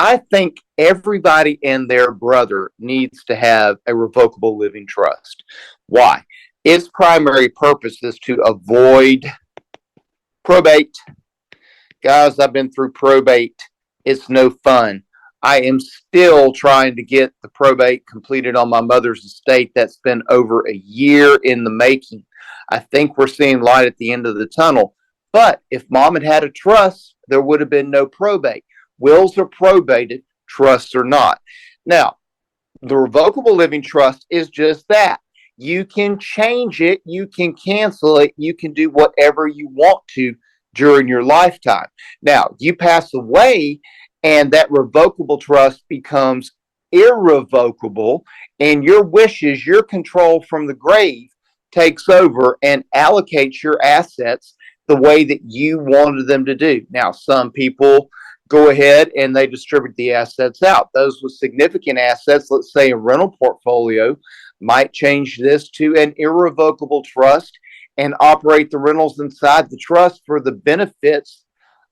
I think everybody and their brother needs to have a revocable living trust. Why? Its primary purpose is to avoid probate. Guys, I've been through probate. It's no fun. I am still trying to get the probate completed on my mother's estate. That's been over a year in the making. I think we're seeing light at the end of the tunnel. But if mom had had a trust, there would have been no probate. Wills are probated, trusts are not. Now, the revocable living trust is just that. You can change it, you can cancel it, you can do whatever you want to during your lifetime. Now, you pass away, and that revocable trust becomes irrevocable, and your wishes, your control from the grave takes over and allocates your assets the way that you wanted them to do. Now, some people go ahead and they distribute the assets out. Those with significant assets, let's say a rental portfolio, might change this to an irrevocable trust and operate the rentals inside the trust for the benefits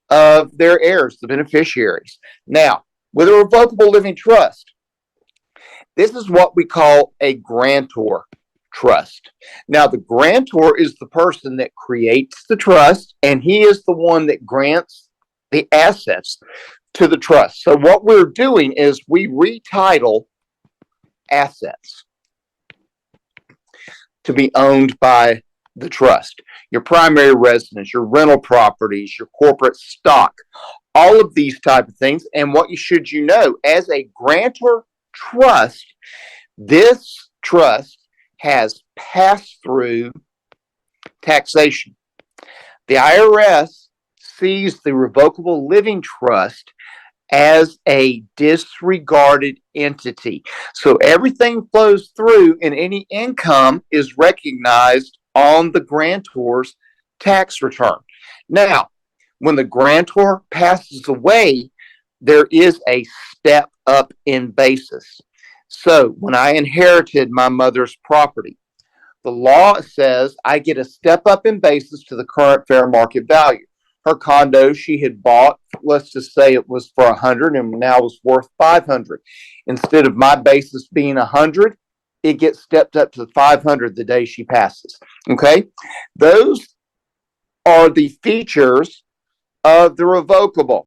of their heirs, the beneficiaries. Now, with a revocable living trust, this is what we call a grantor trust. Now, the grantor is the person that creates the trust, and he is the one that grants the assets to the trust. So what we're doing is we retitle assets to be owned by the trust. Your primary residence, your rental properties, your corporate stock, all of these type of things. And what should you know, as a grantor trust, this trust has pass-through taxation. The IRS sees the revocable living trust as a disregarded entity. So everything flows through, and any income is recognized on the grantor's tax return. Now, when the grantor passes away, there is a step up in basis. So when I inherited my mother's property, the law says I get a step up in basis to the current fair market value. Her condo she had bought, let's just say it was for 100 and now was worth 500. Instead of my basis being 100, it gets stepped up to 500 the day she passes. Okay? Those are the features of the revocable.